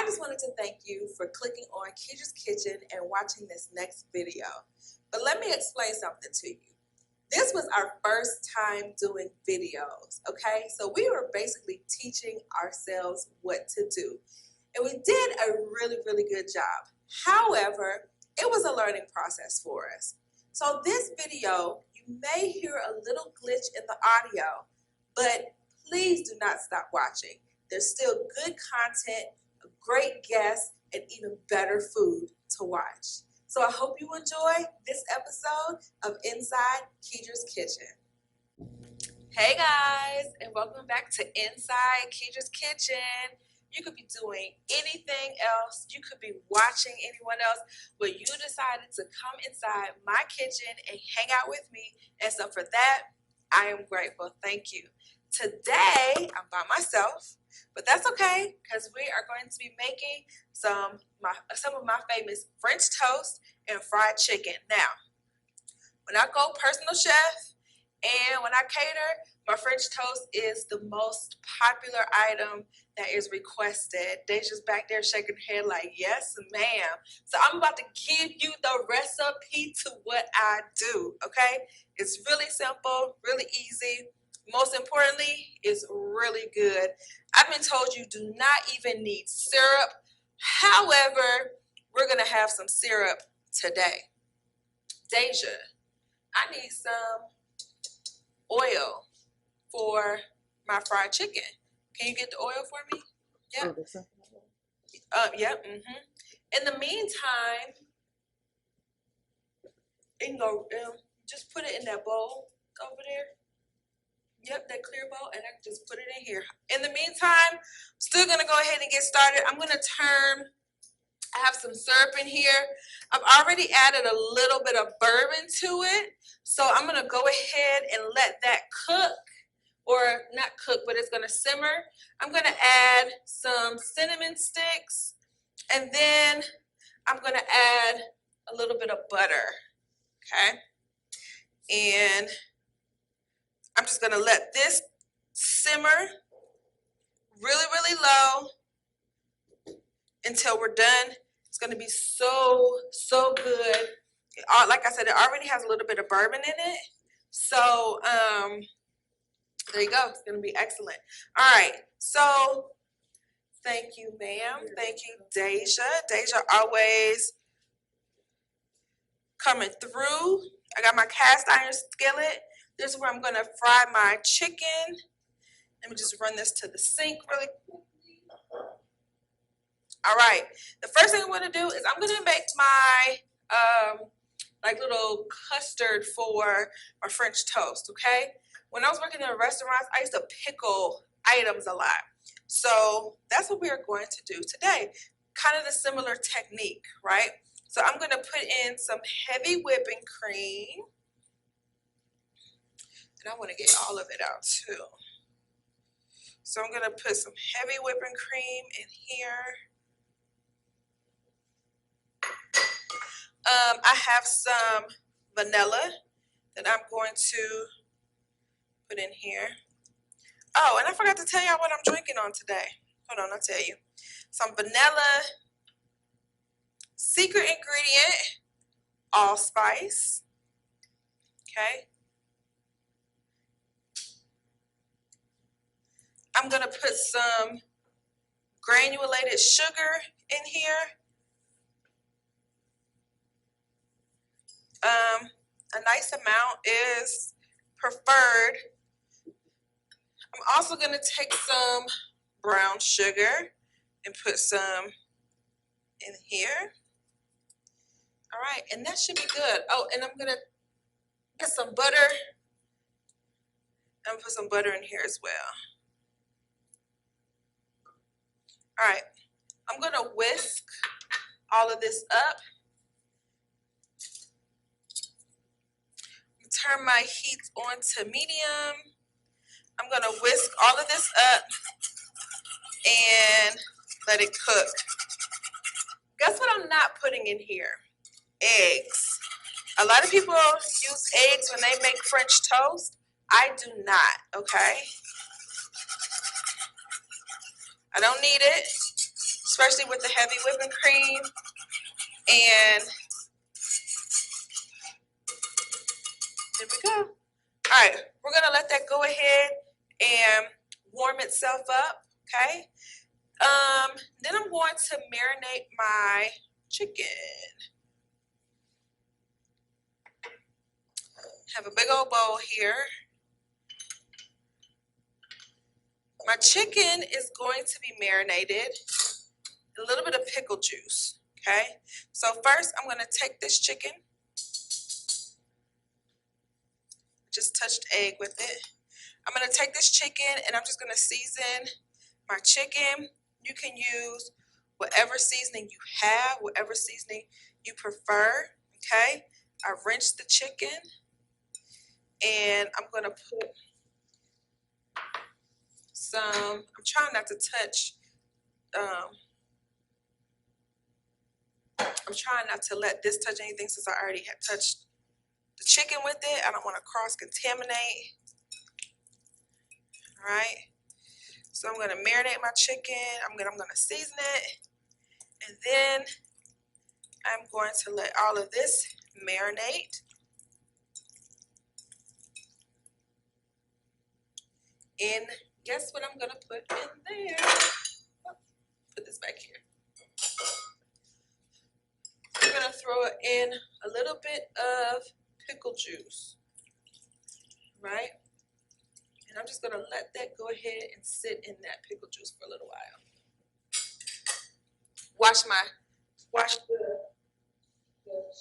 I just wanted to thank you for clicking on Keedra's Kitchen and watching this next video. But let me explain something to you. This was our first time doing videos, okay? So we were basically teaching ourselves what to do. And we did a really, really good job. However, it was a learning process for us. So this video, you may hear a little glitch in the audio, but please do not stop watching. There's still good content, great guests, and even better food to watch. So I hope you enjoy this episode of Inside Keedra's Kitchen. Hey guys, and welcome back to Inside Keedra's Kitchen. You could be doing anything else. You could be watching anyone else, but you decided to come inside my kitchen and hang out with me. And so for that, I am grateful. Thank you. Today, I'm by myself, but that's okay because we are going to be making some of my famous French toast and fried chicken. Now, when I go personal chef and when I cater, my French toast is the most popular item that is requested. Daijha's back there shaking her head like, yes, ma'am. So I'm about to give you the recipe to what I do, okay? It's really simple, really easy. Most importantly, it's really good. I've been told you do not even need syrup. However, we're going to have some syrup today. Daijha, I need some oil for my fried chicken. Can you get the oil for me? Yeah. Yep. In the meantime, you can go just put it in that bowl over there. Yep, that clear bowl, and I can just put it in here. In the meantime, I'm still gonna go ahead and get started. I have some syrup in here. I've already added a little bit of bourbon to it. So I'm gonna go ahead and let that cook, or not cook, but it's gonna simmer. I'm gonna add some cinnamon sticks, and then I'm gonna add a little bit of butter, okay? And I'm just gonna let this simmer really, really low until we're done. It's gonna be so, so good. Like I said, it already has a little bit of bourbon in it. So there you go, it's gonna be excellent. All right, so thank you, ma'am. Thank you, Daijha. Daijha always coming through. I got my cast iron skillet. This is where I'm gonna fry my chicken. Let me just run this to the sink really quickly. All right, the first thing I'm gonna do is I'm gonna make my like little custard for my French toast, okay? When I was working in restaurants, I used to pickle items a lot. So that's what we are going to do today. Kind of the similar technique, right? So I'm gonna put in some heavy whipping cream. And I want to get all of it out too. So I'm going to put some heavy whipping cream in here. I have some vanilla that I'm going to put in here. Oh, and I forgot to tell y'all what I'm drinking on today. Hold on, I'll tell you. Some vanilla, secret ingredient, allspice. Okay. I'm gonna put some granulated sugar in here. A nice amount is preferred. I'm also gonna take some brown sugar and put some in here. All right, and that should be good. Oh, and I'm gonna get some butter. I'm gonna put some butter in here as well. All right, I'm gonna whisk all of this up. Turn my heat on to medium. I'm gonna whisk all of this up and let it cook. Guess what I'm not putting in here? Eggs. A lot of people use eggs when they make French toast. I do not, okay? I don't need it. especially with the heavy whipping cream. And there we go. All right, we're gonna let that go ahead and warm itself up, okay? Then I'm going to marinate my chicken. Have a big old bowl here. My chicken is going to be marinated in a little bit of pickle juice, okay? So first I'm gonna take this chicken, just touched egg with it. I'm gonna take this chicken and I'm just gonna season my chicken. You can use whatever seasoning you have, whatever seasoning you prefer, okay? I rinsed the chicken and I'm gonna put some, I'm trying not to touch, I'm trying not to let this touch anything since I already had touched the chicken with it. I don't want to cross-contaminate. All right. So I'm going to marinate my chicken. I'm going to season it. And then I'm going to let all of this marinate. And guess what I'm going to put in there? Put this back here. I'm going to throw in a little bit of pickle juice, right? And I'm just going to let that go ahead and sit in that pickle juice for a little while. Wash the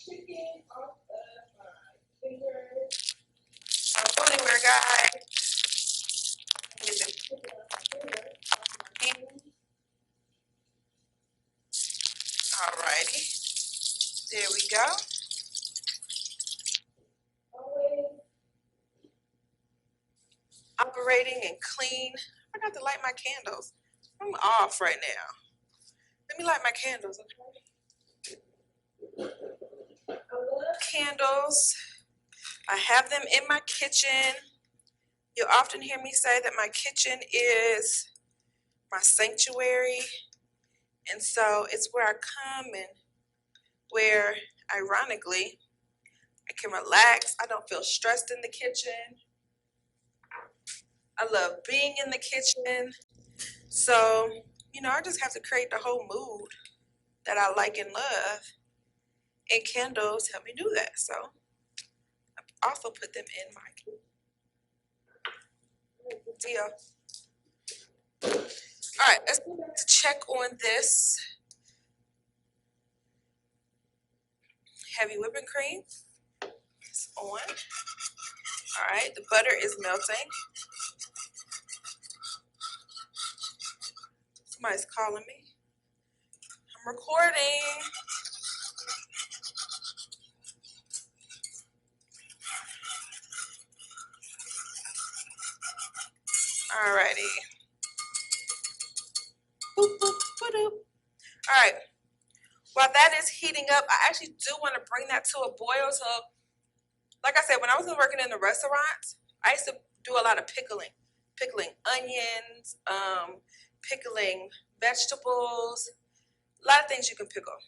chicken off of my fingers. I'm going anywhere, guys. Get the chicken off my fingers, off my hands. Alrighty. There we go. Always operating and clean. I forgot to light my candles. I'm off right now. Let me light my candles, okay? I love candles. I have them in my kitchen. You'll often hear me say that my kitchen is my sanctuary. And so it's where I come and where, ironically, I can relax. I don't feel stressed in the kitchen. I love being in the kitchen. So, you know, I just have to create the whole mood that I like and love. And candles help me do that. So I also put them in my kitchen. Good deal. All right, let's go back to check on this heavy whipping cream. It's on. All right, the butter is melting. Somebody's calling me. I'm recording. All righty. Boop, boop, boop. All right. While that is heating up, I actually do want to bring that to a boil. So, like I said, when I was working in the restaurants, I used to do a lot of pickling onions, pickling vegetables, a lot of things you can pickle.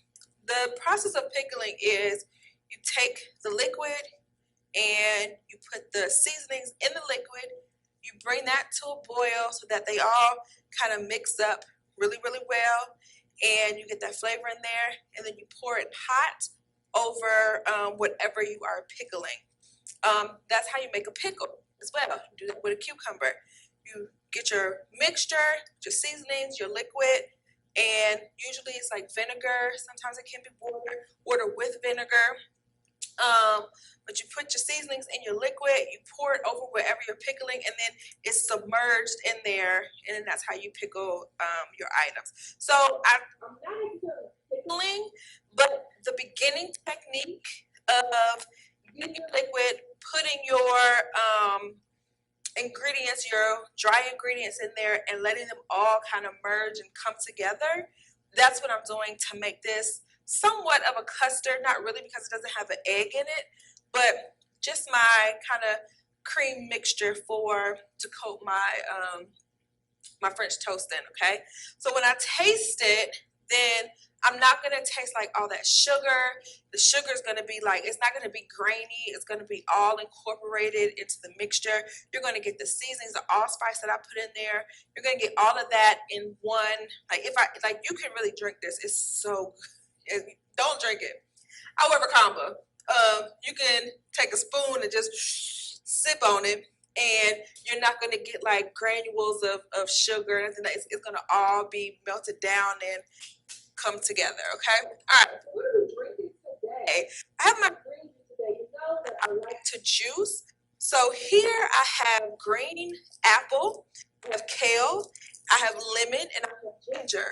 The process of pickling is you take the liquid and you put the seasonings in the liquid. You bring that to a boil so that they all kind of mix up really, really well. And you get that flavor in there. And then you pour it hot over whatever you are pickling. That's how you make a pickle as well. You do that with a cucumber. You get your mixture, your seasonings, your liquid, and usually it's like vinegar. Sometimes it can be water with vinegar. But you put your seasonings in your liquid, you pour it over wherever you're pickling, and then it's submerged in there, and then that's how you pickle your items. So I'm not into pickling, but the beginning technique of getting your liquid, putting your ingredients, your dry ingredients in there, and letting them all kind of merge and come together, that's what I'm doing to make this somewhat of a custard. Not really, because it doesn't have an egg in it, but just my kind of cream mixture to coat my my French toast in. Okay, so when I taste it, then I'm not going to taste like all that sugar. The sugar is going to be like, it's not going to be grainy. It's going to be all incorporated into the mixture. You're going to get the seasonings, the allspice that I put in there. You're going to get all of that in one. Like you can really drink this. It's so good. Don't drink it. However, combo. You can take a spoon and just sip on it, and you're not going to get like granules of sugar. It's going to all be melted down and come together, okay? All right. What are we drinking today? I have my green juice today. You know that I like to juice. So here I have green apple, I have kale, I have lemon, and I have ginger.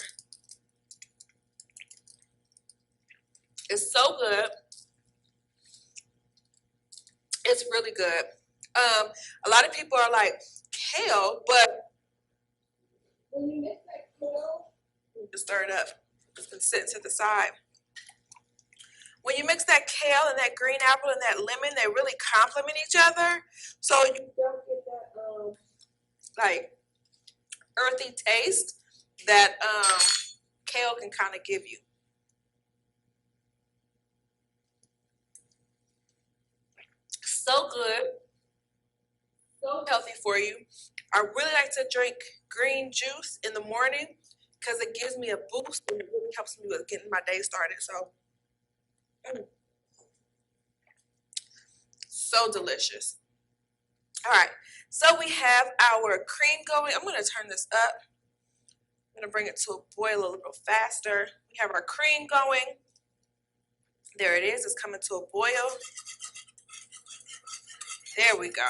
It's so good. It's really good. A lot of people are like, kale, but when you mix that kale, just stir it up. It's been sitting to the side. When you mix that kale and that green apple and that lemon, they really complement each other. So you don't get that like earthy taste that kale can kind of give you. So good. So healthy for you. I really like to drink green juice in the morning because it gives me a boost and it really helps me with getting my day started. So delicious. All right, so we have our cream going. I'm going to turn this up. I'm going to bring it to a boil a little faster. We have our cream going. There it is. It's coming to a boil. There we go.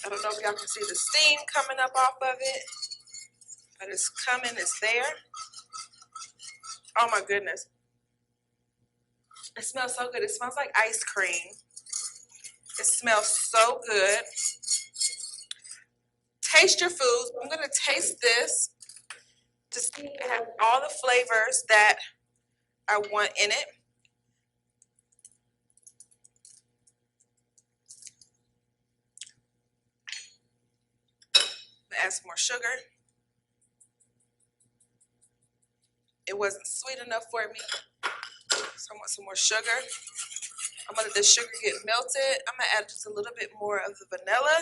I don't know if y'all can see the steam coming up off of it, but it's coming. It's there. Oh my goodness. It smells so good. It smells like ice cream. It smells so good. Taste your foods. I'm going to taste this to see if it has all the flavors that I want in it. Add some more sugar. It wasn't sweet enough for me, so I want some more sugar. I'm gonna let the sugar get melted. I'm gonna add just a little bit more of the vanilla.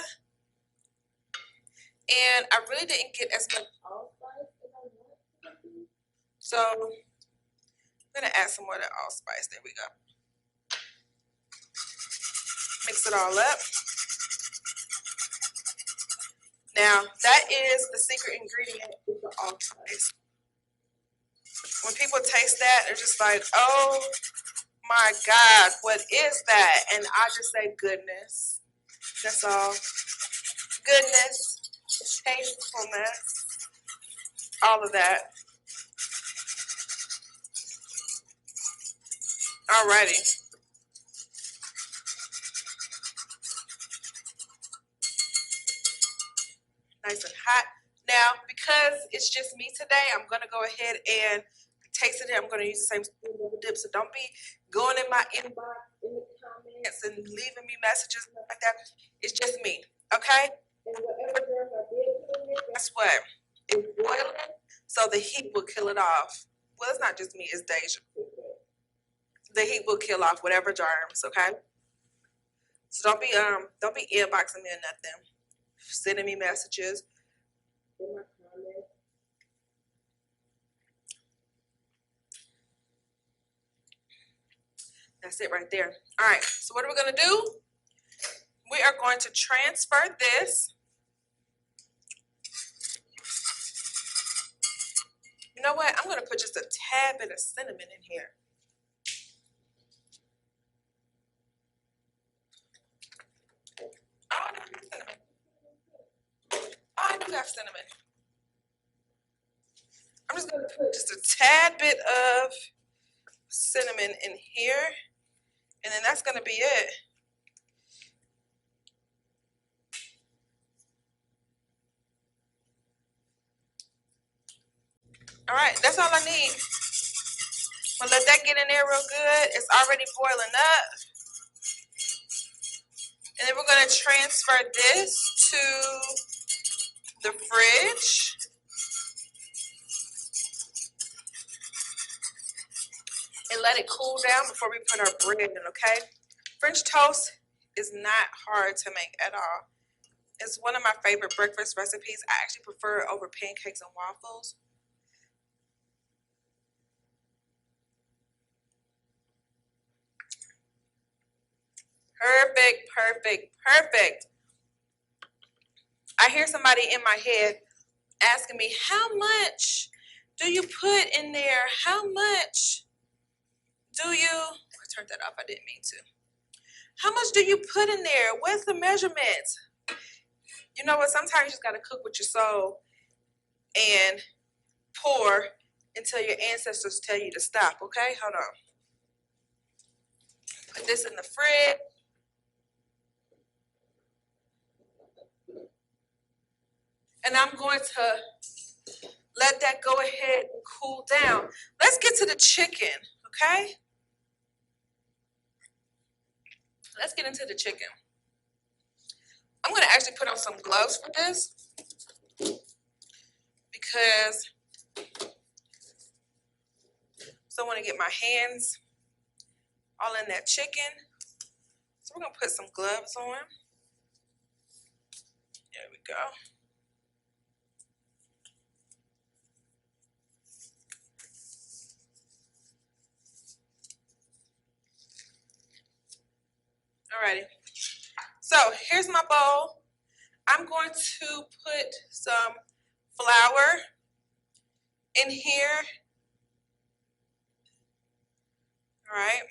And I really didn't get as much allspice as I wanted, so I'm gonna add some more of that allspice. There we go. Mix it all up. Now, that is the secret ingredient, is the allspice. When people taste that, they're just like, oh my God, what is that? And I just say goodness. That's all. Goodness, tastefulness, all of that. Alrighty. Nice and hot. Now, because it's just me today, I'm going to go ahead and taste it. I'm going to use the same spoon with the dip. So don't be going in my inbox, in the comments, and leaving me messages and stuff like that. It's just me, okay? And whatever germs I did put in it, guess what? It's boiling, so the heat will kill it off. Well, it's not just me, it's Daijha. The heat will kill off whatever germs, okay? So don't be inboxing me or nothing. Sending me messages. In my comments. That's it right there. All right, so what are we gonna do? We are going to transfer this. You know what? I'm gonna put just a tad bit of cinnamon in here. Oh, I do have cinnamon. Oh, I do have cinnamon. I'm just gonna put just a tad bit of cinnamon in here, and then that's gonna be it. All right, that's all I need. I'm gonna let that get in there real good. It's already boiling up. And then we're gonna transfer this to the fridge. and let it cool down before we put our bread in, okay? French toast is not hard to make at all. It's one of my favorite breakfast recipes. I actually prefer it over pancakes and waffles. Perfect, perfect, perfect. I hear somebody in my head asking me, how much do you put in there? How much do you, I turned that off, I didn't mean to. How much do you put in there? What's the measurement? You know what, sometimes you just gotta cook with your soul and pour until your ancestors tell you to stop, okay? Hold on. Put this in the fridge. And I'm going to let that go ahead and cool down. Let's get to the chicken, okay? Let's get into the chicken. I'm going to actually put on some gloves for this because I don't want to get my hands all in that chicken. So we're going to put some gloves on. There we go. Alrighty. So here's my bowl. I'm going to put some flour in here. All right,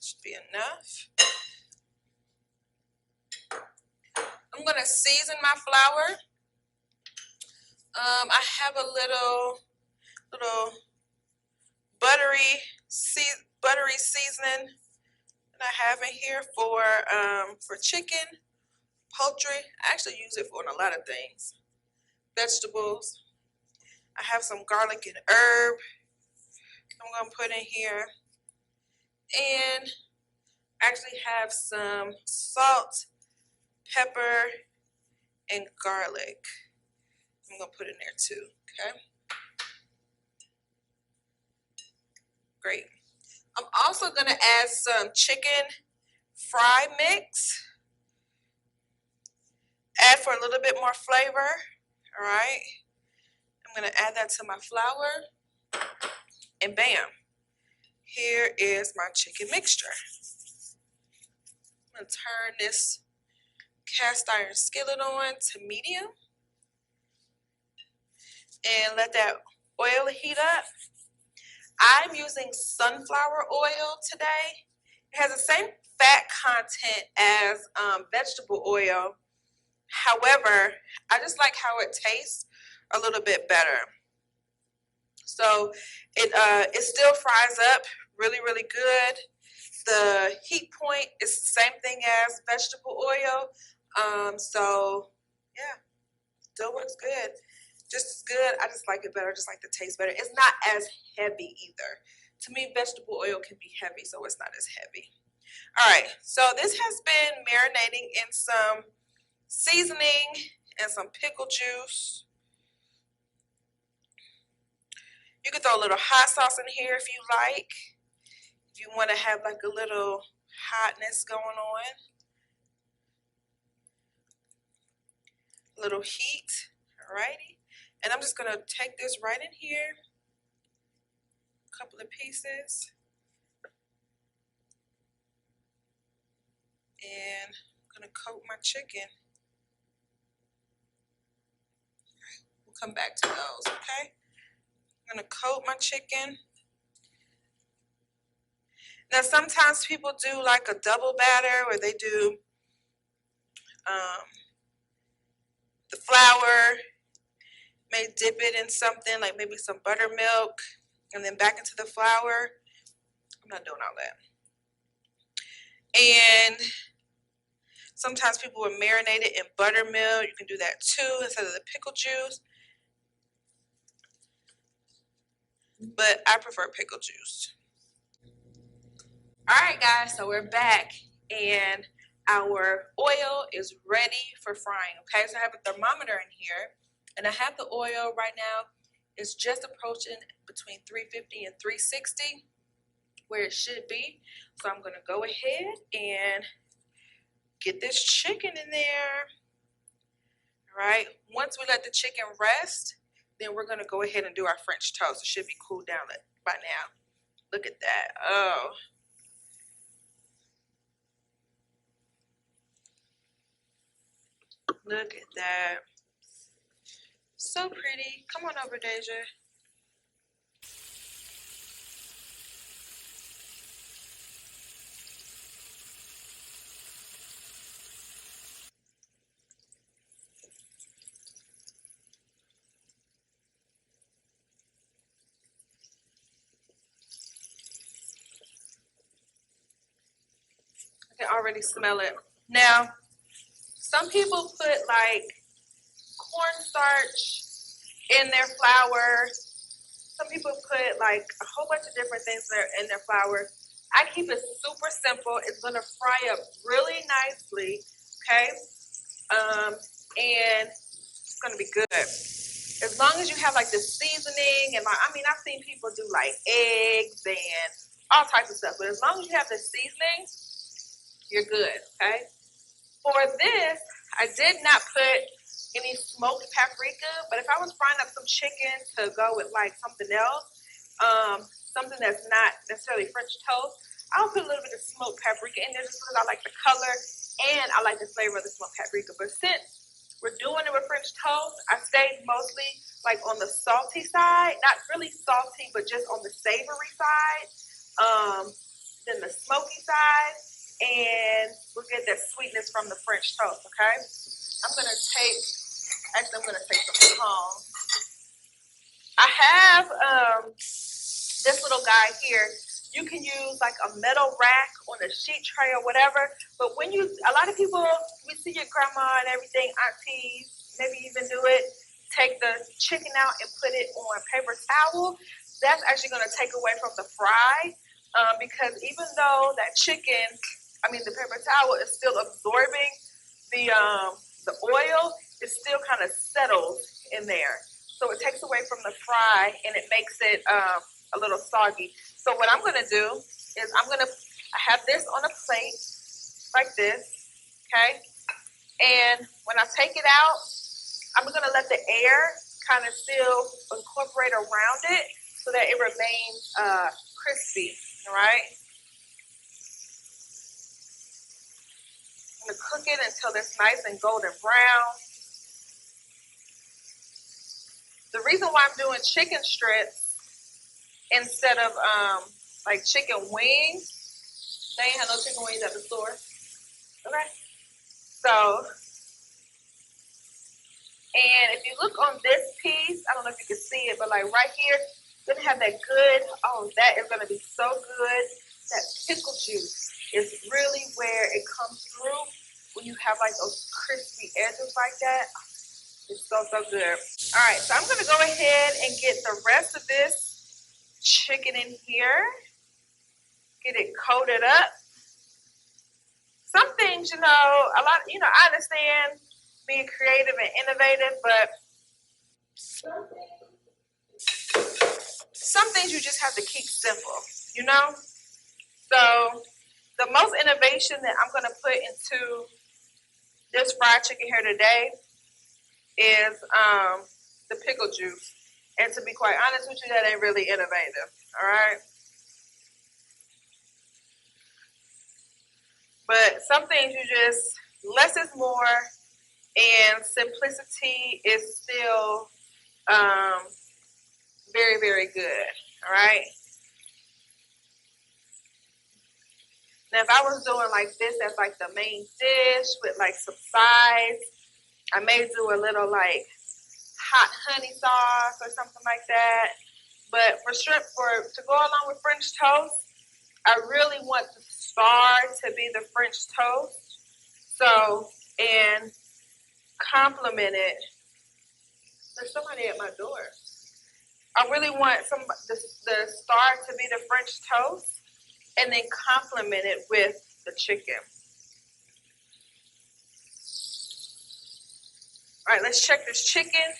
should be enough. I'm gonna season my flour. I have a little buttery seasoning that I have in here for chicken, poultry. I actually use it for a lot of things. Vegetables. I have some garlic and herb I'm gonna put in here, and I actually have some salt, pepper, and garlic. I'm gonna put in there too, okay? Great. I'm also gonna add some chicken fry mix. Add for a little bit more flavor, all right? I'm gonna add that to my flour, and bam, here is my chicken mixture. I'm gonna turn this cast iron skillet on to medium and let that oil heat up. I'm using sunflower oil today. It has the same fat content as vegetable oil. However, I just like how it tastes a little bit better. So it still fries up really, really good. The heat point is the same thing as vegetable oil. So yeah, still works good. Just as good. I just like it better. I just like the taste better. It's not as heavy either. To me, vegetable oil can be heavy, so it's not as heavy. All right, so this has been marinating in some seasoning and some pickle juice. You can throw a little hot sauce in here if you like. If you want to have like a little hotness going on. A little heat, alrighty. And I'm just going to take this right in here. A couple of pieces. And I'm going to coat my chicken. We'll come back to those, okay? I'm going to coat my chicken. Now, sometimes people do like a double batter where they do the flour, may dip it in something like maybe some buttermilk and then back into the flour. I'm not doing all that. And sometimes people will marinate it in buttermilk. You can do that too instead of the pickle juice. But I prefer pickle juice. All right, guys, so we're back and our oil is ready for frying, okay? So I have a thermometer in here and I have the oil right now. It's just approaching between 350 and 360. where it should be. So I'm gonna go ahead and get this chicken in there. All right, once we let the chicken rest, then we're gonna go ahead and do our French toast. It should be cooled down by now. Look at that. Oh. Look at that. So pretty. Come on over, Daijha. I can already smell it. Now, some people put like cornstarch in their flour. Some people put like a whole bunch of different things in their flour. I keep it super simple. It's gonna fry up really nicely, okay? And it's gonna be good. As long as you have like the seasoning and like, I mean, I've seen people do like eggs and all types of stuff, but as long as you have the seasoning, you're good, okay? For this, I did not put any smoked paprika, but if I was frying up some chicken to go with like something else, something that's not necessarily French toast, I'll put a little bit of smoked paprika in there just because I like the color and I like the flavor of the smoked paprika. But since we're doing it with French toast, I stayed mostly like on the salty side, not really salty, but just on the savory side, then the smoky side, and we'll get that sweetness from the French toast, okay? I'm gonna take some home. I have this little guy here. You can use like a metal rack on a sheet tray or whatever, but when a lot of people, we see your grandma and everything, aunties, maybe even do it, take the chicken out and put it on paper towel. That's actually gonna take away from the fry, because even though that chicken, the paper towel is still absorbing the oil, it still kind of settles in there. So it takes away from the fry and it makes it a little soggy. So what I'm gonna do is I have this on a plate like this, okay? And when I take it out, I'm gonna let the air kind of still incorporate around it so that it remains crispy, all right? I'm gonna cook it until it's nice and golden brown. The reason why I'm doing chicken strips instead of like chicken wings, they ain't have no chicken wings at the store. Okay. So, and if you look on this piece, I don't know if you can see it, but like right here, it's gonna have that good, that is gonna be so good. That pickle juice is really where it comes through when you have like those crispy edges like that. It's so, so good. All right, so I'm gonna go ahead and get the rest of this chicken in here. Get it coated up. Some things, I understand being creative and innovative, but some things you just have to keep simple, So the most innovation that I'm gonna put into this fried chicken here today is the pickle juice. And to be quite honest with you, that ain't really innovative, all right? But some things less is more, and simplicity is still very, very good, all right? Now, if I was doing like this as like the main dish with like some sides, I may do a little like hot honey sauce or something like that. But to go along with French toast, I really want the star to be the French toast. So, and complement it. There's somebody at my door. I really want the star to be the French toast, and then complement it with the chicken. All right, let's check this chicken.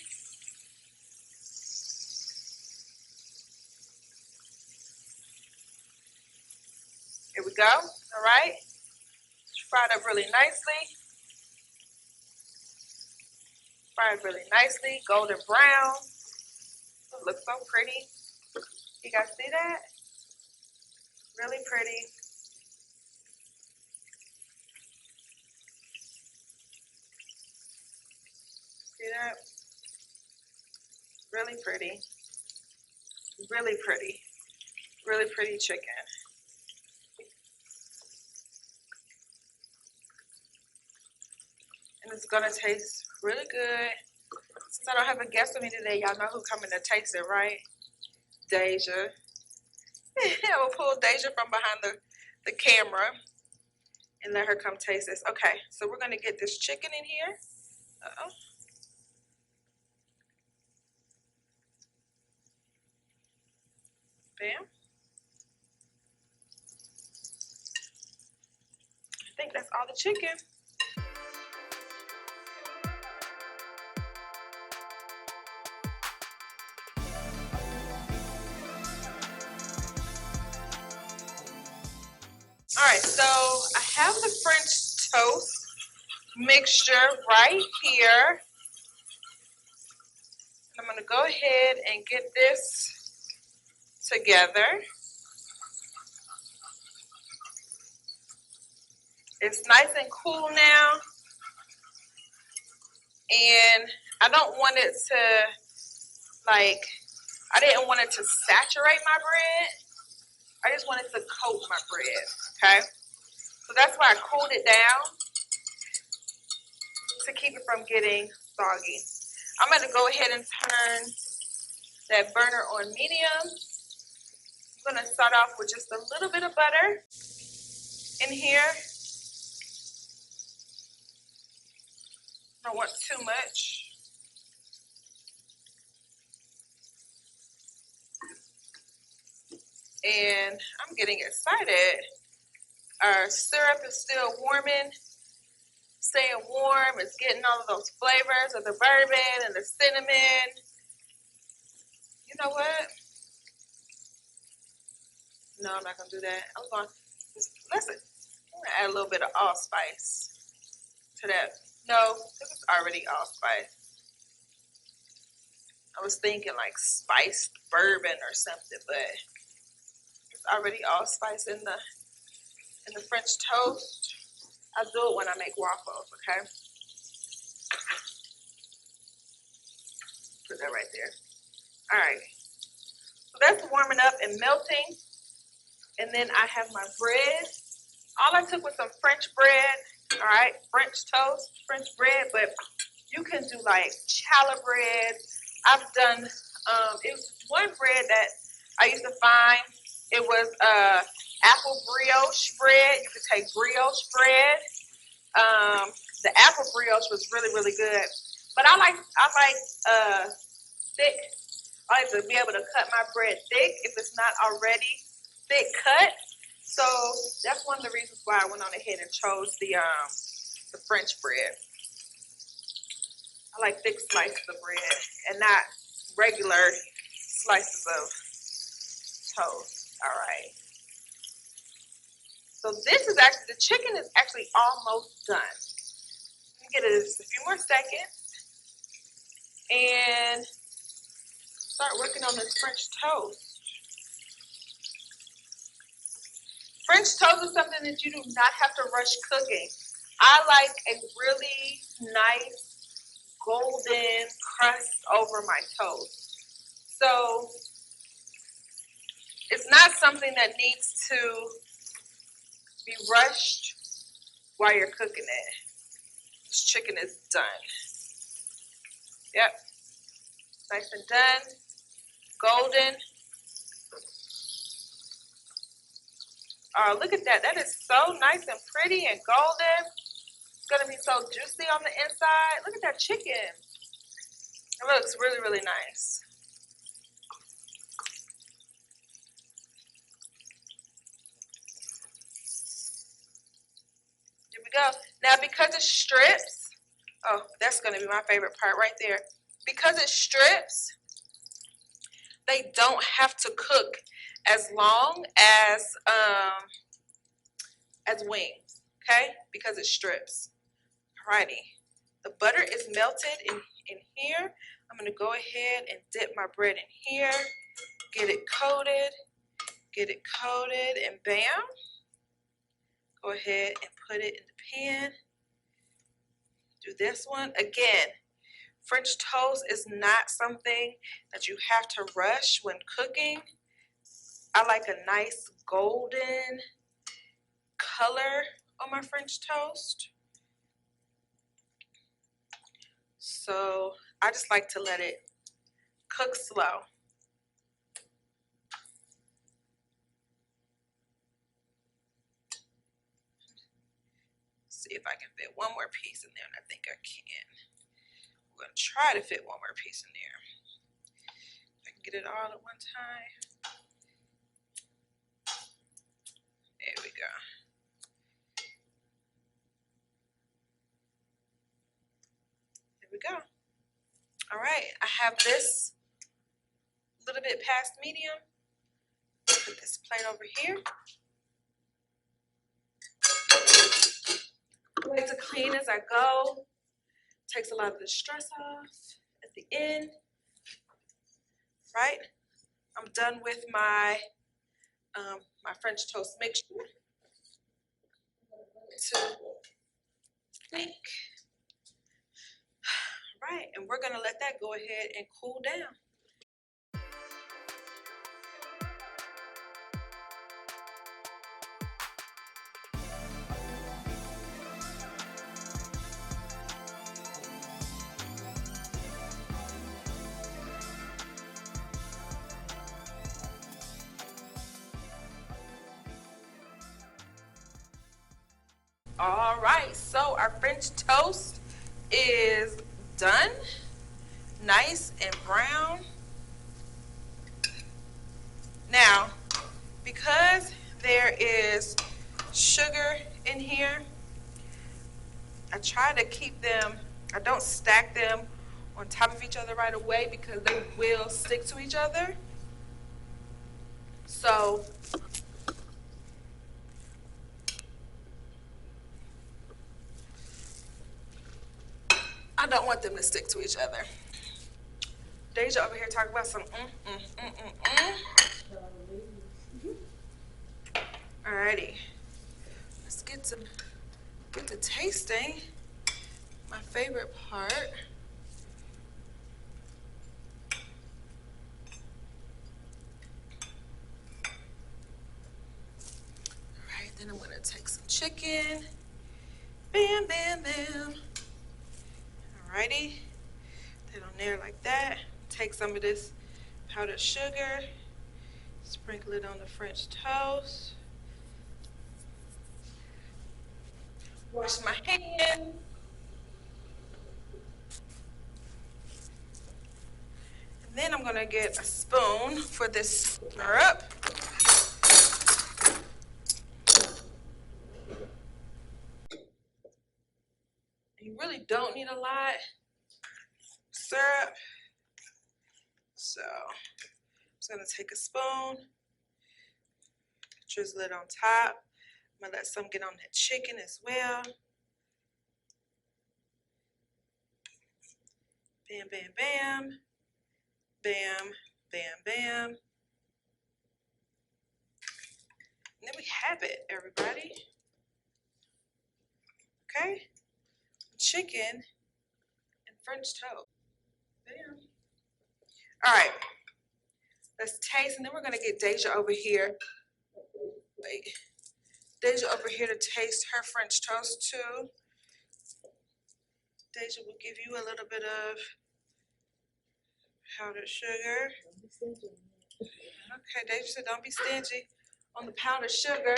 go. All right. Fried up really nicely. Fried really nicely. Golden brown. It looks so pretty. You guys see that? Really pretty. See that? Really pretty. Really pretty. Really pretty chicken. And it's gonna taste really good. Since I don't have a guest with me today, y'all know who's coming to taste it, right? Daijha. I will pull Daijha from behind the camera and let her come taste this. Okay, so we're gonna get this chicken in here. Uh-oh. Bam. I think that's all the chicken. All right, so I have the French toast mixture right here. I'm gonna go ahead and get this together. It's nice and cool now. And I don't want it to, like, I didn't want it to saturate my bread. I just wanted to coat my bread, okay? So that's why I cooled it down to keep it from getting soggy. I'm gonna go ahead and turn that burner on medium. I'm gonna start off with just a little bit of butter in here. I don't want too much. And I'm getting excited. Our syrup is still warming, staying warm. It's getting all of those flavors of the bourbon and the cinnamon. You know what? No, I'm not gonna do that. I'm gonna add a little bit of allspice to that. No, this is already allspice. I was thinking like spiced bourbon or something, but it's already allspice in the French toast. I do it when I make waffles, okay? Put that right there. All right. So that's warming up and melting. And then I have my bread. All I took was some French bread, all right? French toast, French bread, but you can do like challah bread. I've done, it was one bread that I used to find. It was apple brioche bread. You could take brioche bread. The apple brioche was really, really good. But I like thick. I like to be able to cut my bread thick if it's not already thick cut. So that's one of the reasons why I went on ahead and chose the French bread. I like thick slices of bread and not regular slices of toast. All right. So this is actually, the chicken is actually almost done. Let me get it just a few more seconds and start working on this French toast. French toast is something that you do not have to rush cooking. I like a really nice golden crust over my toast. So it's not something that needs to be rushed while you're cooking it. This chicken is done. Yep, nice and done, golden. Oh, look at that. That is so nice and pretty and golden. It's going to be so juicy on the inside. Look at that chicken. It looks really, really nice. Here we go. Now, because it strips, oh, that's going to be my favorite part right there. Because it strips, they don't have to cook as long as as wings, okay? Because it strips. Alrighty. The butter is melted in here. I'm gonna go ahead and dip my bread in here, get it coated, and bam. Go ahead and put it in the pan. Do this one. Again, French toast is not something that you have to rush when cooking. I like a nice golden color on my French toast. So I just like to let it cook slow. See if I can fit one more piece in there, and I think I can. I'm gonna try to fit one more piece in there. If I can get it all at one time. There we go. There we go. All right, I have this a little bit past medium. Put this plate over here. I like to clean as I go. Takes a lot of the stress off at the end. Right? I'm done with my my French toast mixture. To think. Right, and we're gonna let that go ahead and cool down. All right, so our French toast is done, nice and brown. Now, because there is sugar in here, I try to keep them, I don't stack them on top of each other right away because they will stick to each other. So, I don't want them to stick to each other. Daijha over here talking about some Alrighty, let's get to tasting. My favorite part. Alright, then I'm gonna take some chicken. Bam, bam, bam. Alrighty, then on there like that. Take some of this powdered sugar, sprinkle it on the French toast. Wash my hands. And then I'm gonna get a spoon for this syrup. You really don't need a lot of syrup. So I'm just gonna take a spoon, drizzle it on top. I'm gonna let some get on that chicken as well. Bam, bam, bam. Bam, bam, bam. And then we have it, everybody. Okay? Chicken and French toast. Bam. All right. Let's taste, and then we're gonna get Daijha over here. Wait. Daijha over here to taste her French toast too. Daijha will give you a little bit of powdered sugar. Okay, Daijha said don't be stingy on the powdered sugar.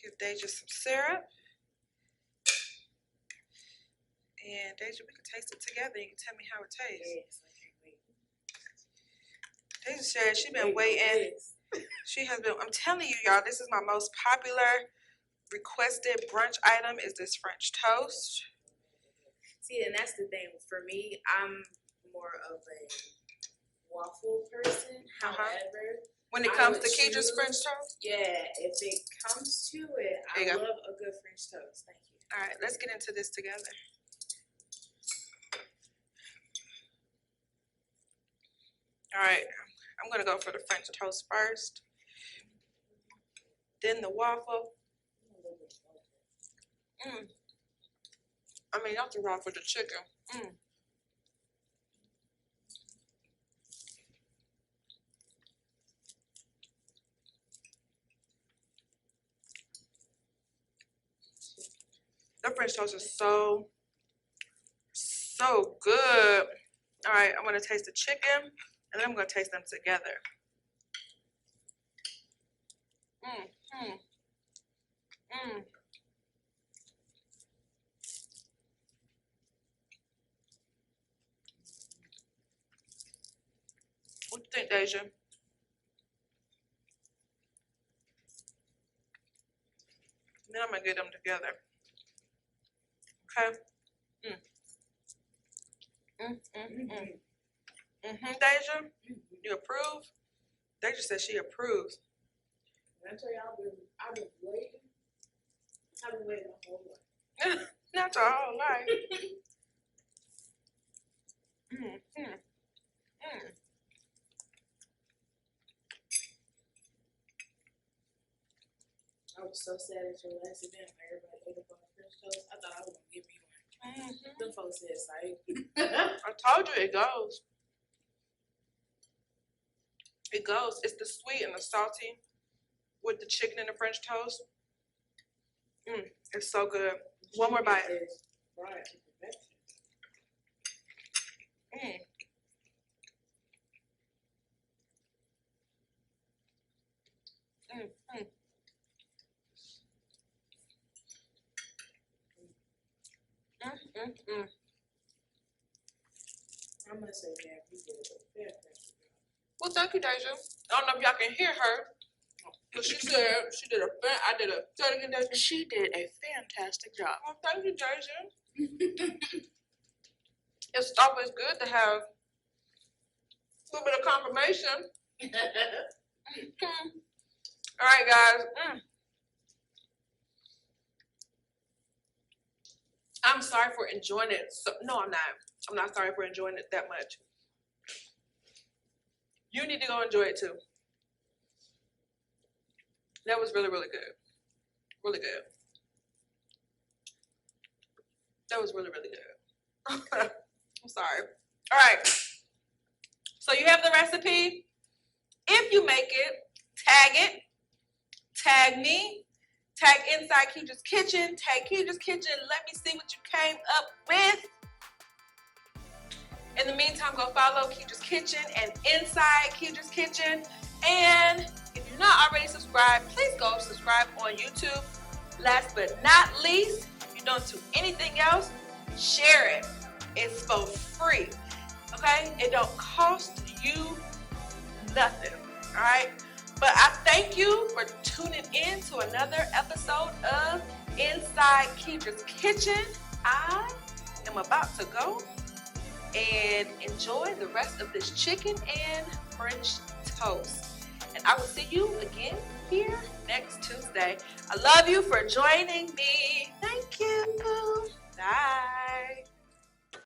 Give Daijha some syrup. And Daijha, we can taste it together. You can tell me how it tastes. Daijha said she's been waiting. She has been, I'm telling you, y'all, this is my most popular requested brunch item is this French toast. See, and that's the thing. For me, I'm more of a waffle person. However, when it comes to Keedra's French toast? Yeah, if it comes to it, I love a good French toast. Thank you. All right, let's get into this together. All right, I'm going to go for the French toast first. Then the waffle. I mean, nothing wrong with the chicken. The French toast is so good. All right, I'm going to taste the chicken, and then I'm going to taste them together. What do you think, Daijha? Then I'm going to get them together. Okay? Daijha? You approve? Daijha said she approves. I tell you, I've been waiting. I've been waiting my whole life. Not your whole life. I was so sad at your last event when everybody ate up on the French toast. I thought I was gonna give me one. Them folks said psych. I told you it goes. It goes. It's the sweet and the salty with the chicken and the French toast. It's so good. One more bite. I must say that you did a fantastic job. Well, thank you, Daijha. I don't know if y'all can hear her, but she said she did a She did a fantastic job. Well, thank you, Daijha. It's always good to have a little bit of confirmation. All right, guys. I'm sorry for enjoying it. No, I'm not. I'm not sorry for enjoying it that much. You need to go enjoy it too. That was really, really good. Really good. That was really, really good. I'm sorry. All right. So you have the recipe. If you make it, tag me, tag Inside Keedra's Kitchen, tag Keedra's Kitchen. Let me see what you came up with. In the meantime, go follow Keedra's Kitchen and Inside Keedra's Kitchen. And if you're not already subscribed, please go subscribe on YouTube. Last but not least, if you don't do anything else, share it. It's for free. Okay? It don't cost you nothing. All right? But I thank you for tuning in to another episode of Inside Keedra's Kitchen. I am about to go and enjoy the rest of this chicken and French toast. And I will see you again here next Tuesday. I love you for joining me. Thank you. Bye.